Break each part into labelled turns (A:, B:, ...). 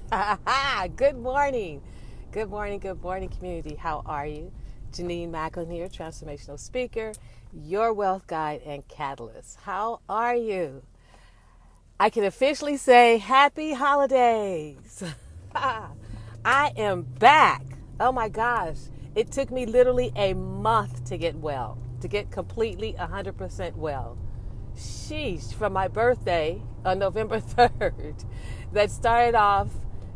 A: Good morning. Good morning. Good morning, community. How are you? Jenenne, Macklin here, transformational speaker, your wealth guide and catalyst. How are you? I can officially say happy holidays. I am back. Oh my gosh. It took me literally a month to get well, to get completely 100% well. Sheesh, from my birthday on November 3rd, that started off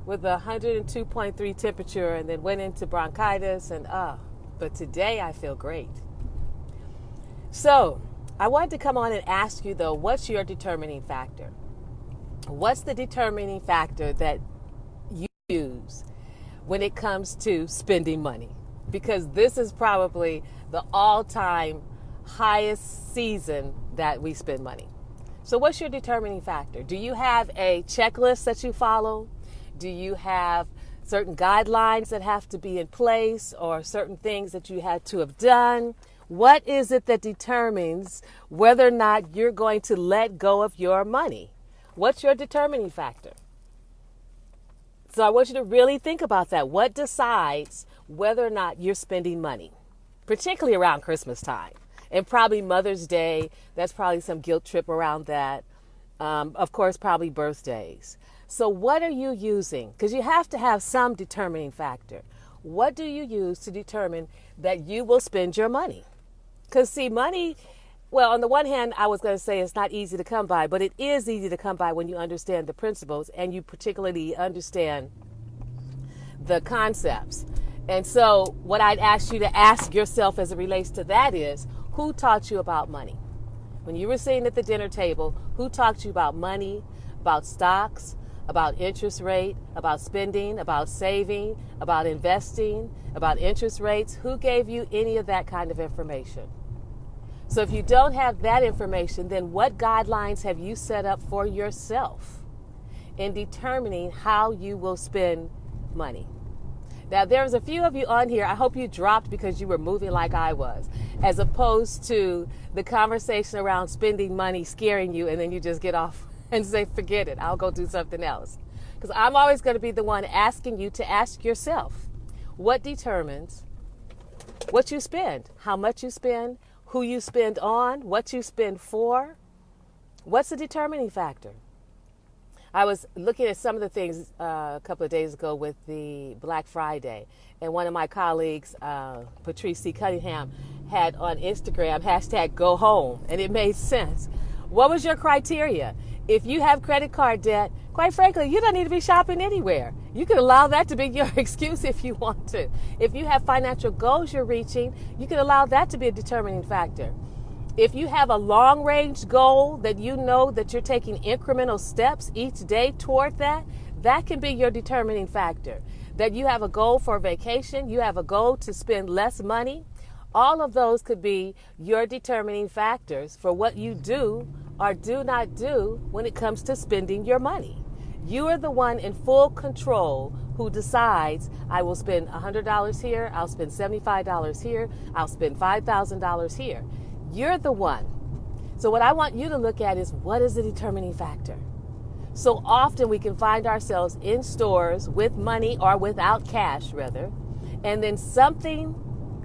A: with a 102.3 temperature and then went into bronchitis but today I feel great. So I wanted to come on and ask you though, what's your determining factor? What's the determining factor that you use when it comes to spending money? Because this is probably the all-time highest season that we spend money. So what's your determining factor? Do you have a checklist that you follow? Do you have certain guidelines that have to be in place or certain things that you had to have done? What is it that determines whether or not you're going to let go of your money? What's your determining factor? So I want you to really think about that. What decides whether or not you're spending money, particularly around Christmas time and probably Mother's Day? That's probably some guilt trip around that. Of course, probably birthdays. So what are you using? Because you have to have some determining factor. What do you use to determine that you will spend your money? Because see, money, well, on the one hand, I was going to say it's not easy to come by, but it is easy to come by when you understand the principles and you particularly understand the concepts. And so what I'd ask you to ask yourself as it relates to that is, who taught you about money? When you were sitting at the dinner table, who talked to you about money, about stocks, about interest rate, about spending, about saving, about investing, about interest rates? Who gave you any of that kind of information? So if you don't have that information, then what guidelines have you set up for yourself in determining how you will spend money? Now, there's a few of you on here, I hope you dropped because you were moving like I was, as opposed to the conversation around spending money scaring you and then you just get off and say, forget it, I'll go do something else. Because I'm always going to be the one asking you to ask yourself, what determines what you spend, how much you spend, who you spend on, what you spend for? What's the determining factor? I was looking at some of the things a couple of days ago with the Black Friday, and one of my colleagues, Patrice C. Cunningham, had on Instagram #GoHome, and it made sense. What was your criteria? If you have credit card debt, quite frankly, you don't need to be shopping anywhere. You can allow that to be your excuse if you want to. If you have financial goals you're reaching, you can allow that to be a determining factor. If you have a long-range goal that you know that you're taking incremental steps each day toward that, that can be your determining factor. That you have a goal for vacation, you have a goal to spend less money, all of those could be your determining factors for what you do or do not do when it comes to spending your money. You are the one in full control who decides, I will spend $100 here, I'll spend $75 here, I'll spend $5,000 here. You're the one. So what I want you to look at is, what is the determining factor? So often we can find ourselves in stores with money or without cash rather, and then something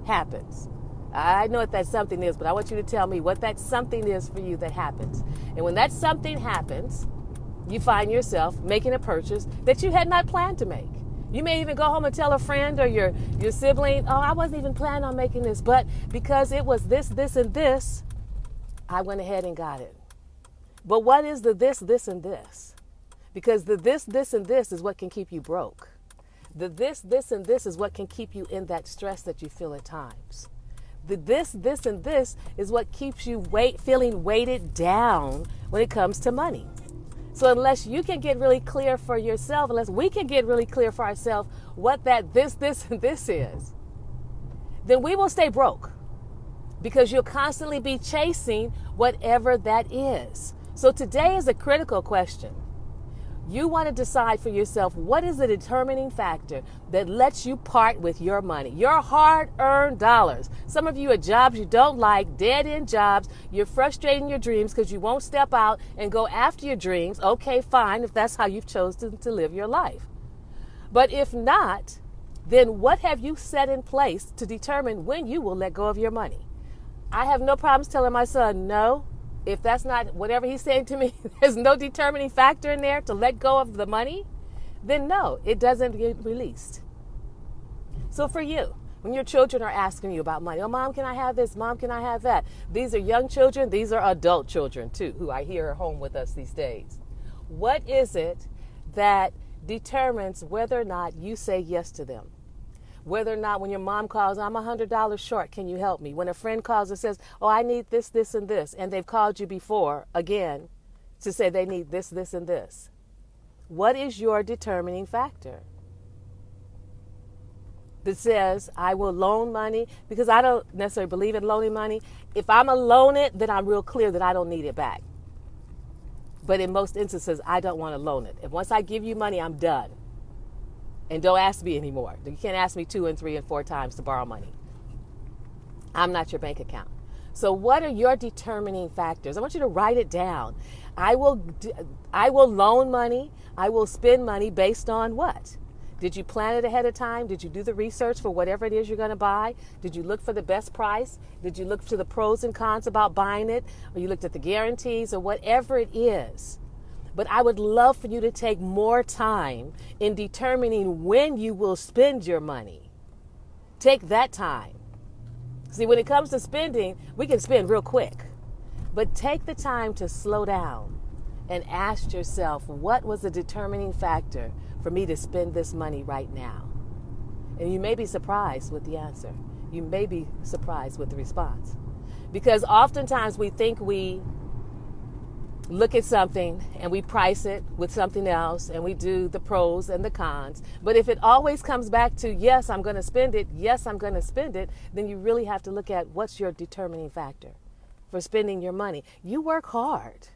A: happens. I know what that something is, but I want you to tell me what that something is for you that happens. And when that something happens, you find yourself making a purchase that you had not planned to make. You may even go home and tell a friend or your sibling, oh, I wasn't even planning on making this, but because it was this, and this, I went ahead and got it. But what is the this, and this? Because the this, and this is what can keep you broke. The this, and this is what can keep you in that stress that you feel at times. The this, and this is what keeps you feeling weighted down when it comes to money. So unless you can get really clear for yourself, unless we can get really clear for ourselves what that this, and this is, then we will stay broke because you'll constantly be chasing whatever that is. So today is a critical question. You want to decide for yourself, what is the determining factor that lets you part with your money, your hard-earned dollars? Some of you at jobs you don't like, dead-end jobs. You're frustrating your dreams because you won't step out and go after your dreams. Okay, fine, if that's how you've chosen to live your life. But if not, then what have you set in place to determine when you will let go of your money? I have no problems telling my son, no, if that's not whatever he's saying to me, there's no determining factor in there to let go of the money, then no, it doesn't get released. So for you, when your children are asking you about money, oh, mom, can I have this? Mom, can I have that? These are young children. These are adult children, too, who I hear are home with us these days. What is it that determines whether or not you say yes to them? Whether or not when your mom calls, I'm $100 short, can you help me? When a friend calls and says, oh, I need this, this, and this, and they've called you before, again, to say they need this, this, and this. What is your determining factor that says I will loan money? Because I don't necessarily believe in loaning money. If I'm going to loan it, then I'm real clear that I don't need it back. But in most instances, I don't want to loan it. If once I give you money, I'm done. And don't ask me anymore. You can't ask me 2 and 3 and 4 times to borrow money. I'm not your bank account. So what are your determining factors? I want you to write it down. I will loan money. I will spend money based on what? Did you plan it ahead of time? Did you do the research for whatever it is you're going to buy? Did you look for the best price? Did you look to the pros and cons about buying it? Or you looked at the guarantees or whatever it is? But I would love for you to take more time in determining when you will spend your money. Take that time. See, when it comes to spending, we can spend real quick. But take the time to slow down and ask yourself, what was the determining factor for me to spend this money right now? And you may be surprised with the answer. You may be surprised with the response. Because oftentimes we think we look at something and we price it with something else and we do the pros and the cons. But if it always comes back to, yes, I'm going to spend it, yes, I'm going to spend it, then you really have to look at what's your determining factor for spending your money. You work hard.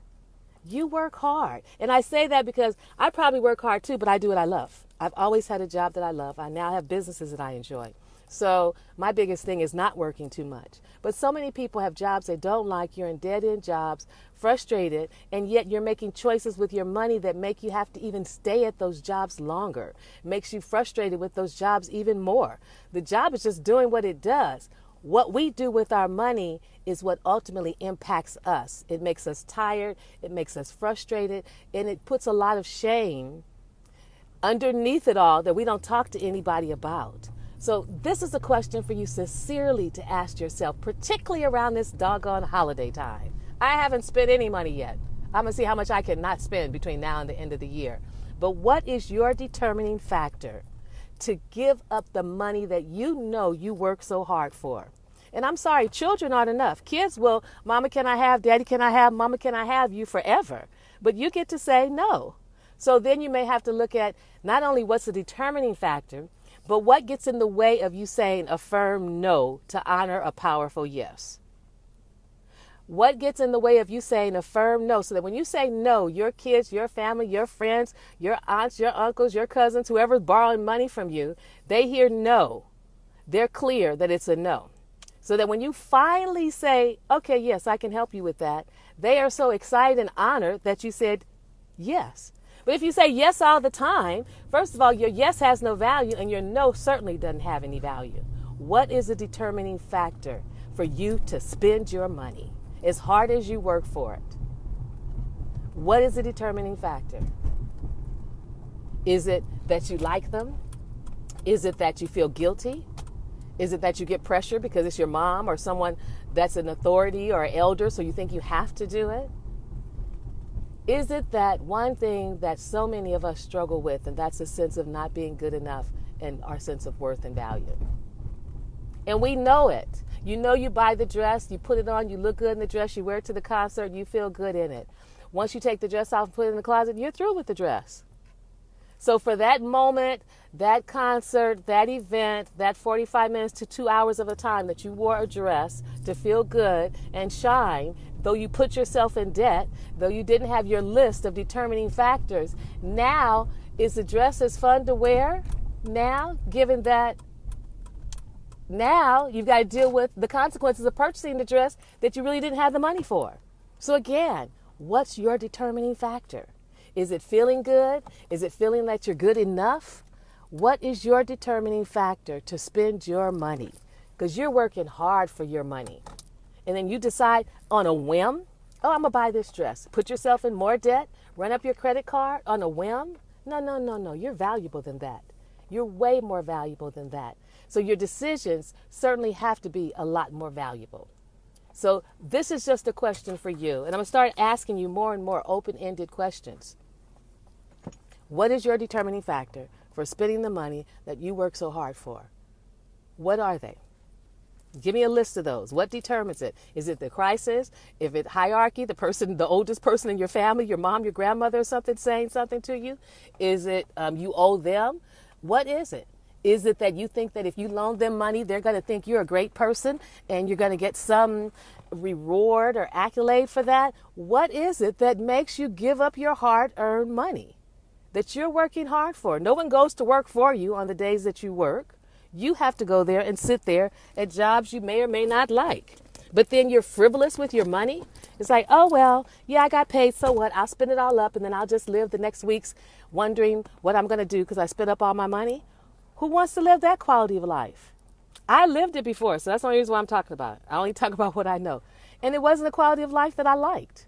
A: You work hard. And I say that because I probably work hard too, but I do what I love. I've always had a job that I love. I now have businesses that I enjoy. So my biggest thing is not working too much. But so many people have jobs they don't like. You're in dead-end jobs, frustrated, and yet you're making choices with your money that make you have to even stay at those jobs longer. It makes you frustrated with those jobs even more. The job is just doing what it does. What we do with our money is what ultimately impacts us. It makes us tired, it makes us frustrated, and it puts a lot of shame underneath it all that we don't talk to anybody about. So this is a question for you sincerely to ask yourself, particularly around this doggone holiday time. I haven't spent any money yet. I'm going to see how much I can not spend between now and the end of the year. But what is your determining factor to give up the money that you know you work so hard for? And I'm sorry, children aren't enough. Kids will, mama, can I have, daddy, can I have, mama, can I have you forever? But you get to say no. So then you may have to look at not only what's the determining factor, but what gets in the way of you saying a firm no to honor a powerful yes? What gets in the way of you saying a firm no so that when you say no, your kids, your family, your friends, your aunts, your uncles, your cousins, whoever's borrowing money from you, they hear no. They're clear that it's a no. So that when you finally say, okay, yes, I can help you with that, they are so excited and honored that you said yes. But if you say yes all the time, first of all, your yes has no value and your no certainly doesn't have any value. What is the determining factor for you to spend your money as hard as you work for it? What is the determining factor? Is it that you like them? Is it that you feel guilty? Is it that you get pressure because it's your mom or someone that's an authority or an elder, so you think you have to do it? Is it that one thing that so many of us struggle with, and that's a sense of not being good enough and our sense of worth and value? And we know it. You know, you buy the dress, you put it on, you look good in the dress, you wear it to the concert, you feel good in it. Once you take the dress off and put it in the closet, you're through with the dress. So for that moment, that concert, that event, that 45 minutes to 2 hours of a time that you wore a dress to feel good and shine, though you put yourself in debt, though you didn't have your list of determining factors, now is the dress as fun to wear? Now, given that now you've got to deal with the consequences of purchasing the dress that you really didn't have the money for. So again, what's your determining factor? Is it feeling good? Is it feeling that you're good enough? What is your determining factor to spend your money? Because you're working hard for your money. And then you decide on a whim, oh, I'm going to buy this dress. Put yourself in more debt, run up your credit card on a whim. No, no, no, no. You're valuable than that. You're way more valuable than that. So your decisions certainly have to be a lot more valuable. So this is just a question for you. And I'm going to start asking you more and more open-ended questions. What is your determining factor for spending the money that you work so hard for? What are they? Give me a list of those. What determines it? Is it the crisis? If it's hierarchy, the person, the oldest person in your family, your mom, your grandmother or something saying something to you? Is it you owe them? What is it? Is it that you think that if you loan them money, they're going to think you're a great person and you're going to get some reward or accolade for that? What is it that makes you give up your hard-earned money that you're working hard for? No one goes to work for you on the days that you work. You have to go there and sit there at jobs you may or may not like. But then you're frivolous with your money. It's like, oh, well, yeah, I got paid. So what? I'll spend it all up and then I'll just live the next weeks wondering what I'm going to do because I spent up all my money. Who wants to live that quality of life? I lived it before, so that's the only reason why I'm talking about it. I only talk about what I know. And it wasn't a quality of life that I liked.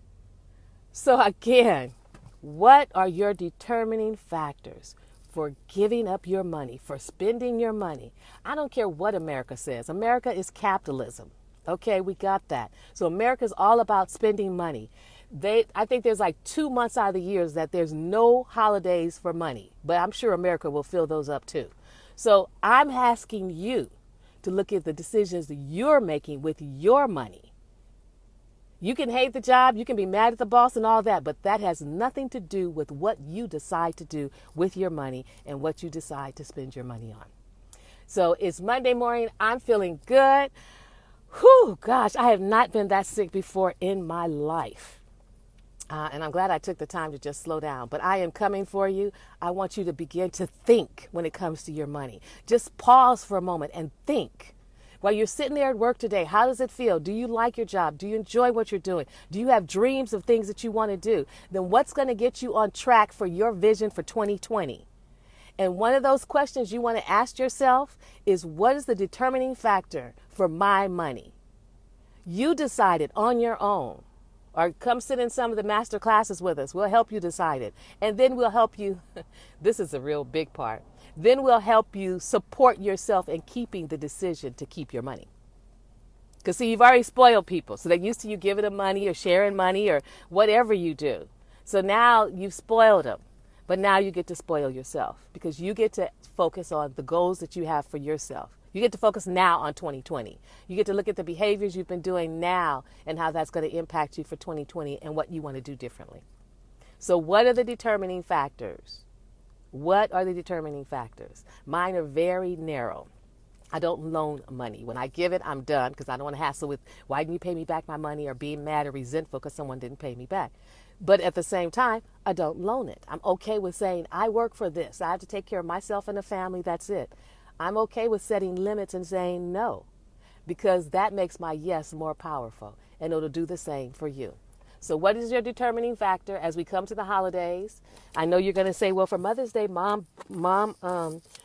A: So again, what are your determining factors for giving up your money, for spending your money? I don't care what America says. America is capitalism. Okay, we got that. So America is all about spending money. I think there's like 2 months out of the years that there's no holidays for money, but I'm sure America will fill those up too. So I'm asking you to look at the decisions that you're making with your money. You can hate the job, you can be mad at the boss and all that, but that has nothing to do with what you decide to do with your money and what you decide to spend your money on. So it's Monday morning. I'm feeling good. Whew, gosh, I have not been that sick before in my life. And I'm glad I took the time to just slow down. But I am coming for you. I want you to begin to think when it comes to your money. Just pause for a moment and think. While you're sitting there at work today, how does it feel? Do you like your job? Do you enjoy what you're doing? Do you have dreams of things that you want to do? Then what's going to get you on track for your vision for 2020? And one of those questions you want to ask yourself is, what is the determining factor for my money? You decide it on your own. Or come sit in some of the master classes with us. We'll help you decide it. And then we'll help you. This is a real big part. Then we'll help you support yourself in keeping the decision to keep your money. Because see, you've already spoiled people. So they're used to you giving them money or sharing money or whatever you do. So now you've spoiled them. But now you get to spoil yourself because you get to focus on the goals that you have for yourself. You get to focus now on 2020. You get to look at the behaviors you've been doing now and how that's going to impact you for 2020 and what you want to do differently. So what are the determining factors? What are the determining factors? Mine are very narrow. I don't loan money. When I give it, I'm done because I don't want to hassle with why didn't you pay me back my money or being mad or resentful because someone didn't pay me back. But at the same time, I don't loan it. I'm okay with saying I work for this. I have to take care of myself and the family. That's it. I'm okay with setting limits and saying no, because that makes my yes more powerful, and it'll do the same for you. So what is your determining factor as we come to the holidays? I know you're going to say, well, for Mother's Day, mom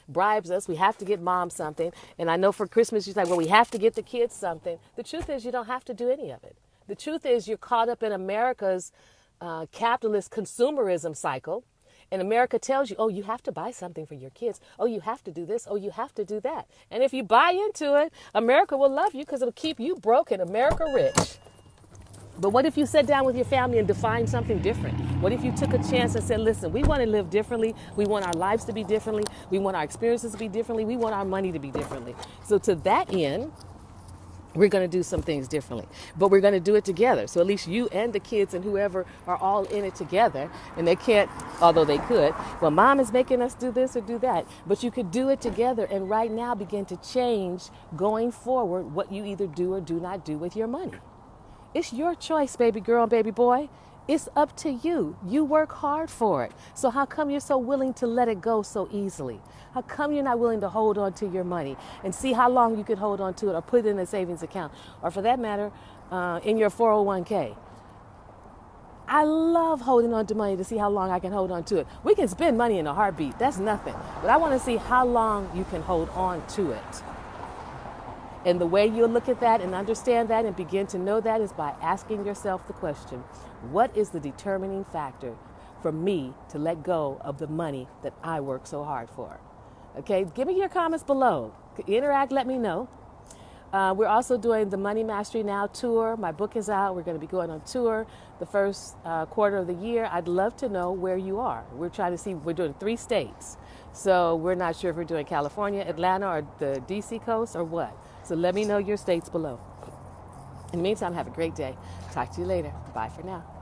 A: bribes us. We have to get mom something. And I know for Christmas, she's like, well, we have to get the kids something. The truth is you don't have to do any of it. The truth is you're caught up in America's capitalist consumerism cycle. And America tells you, oh, you have to buy something for your kids. Oh, you have to do this. Oh, you have to do that. And if you buy into it, America will love you because it'll keep you broke and America rich. But what if you sat down with your family and defined something different? What if you took a chance and said, listen, we want to live differently. We want our lives to be differently. We want our experiences to be differently. We want our money to be differently. So to that end, we're going to do some things differently, but we're going to do it together. So at least you and the kids and whoever are all in it together, and they can't, although they could, well, mom is making us do this or do that, but you could do it together and right now begin to change going forward what you either do or do not do with your money. It's your choice, baby girl and baby boy. It's up to you. You work hard for it. So how come you're so willing to let it go so easily? How come you're not willing to hold on to your money and see how long you can hold on to it or put it in a savings account or for that matter, in your 401k? I love holding on to money to see how long I can hold on to it. We can spend money in a heartbeat. That's nothing. But I want to see how long you can hold on to it. And the way you look at that and understand that and begin to know that is by asking yourself the question, what is the determining factor for me to let go of the money that I work so hard for? Okay, give me your comments below. Interact, let me know. We're also doing the Money Mastery Now tour. My book is out. We're going to be going on tour the first quarter of the year. I'd love to know where you are. We're trying to see, we're doing 3 states. So we're not sure if we're doing California, Atlanta, or the DC coast or what. So let me know your states below. In the meantime, have a great day. Talk to you later. Bye for now.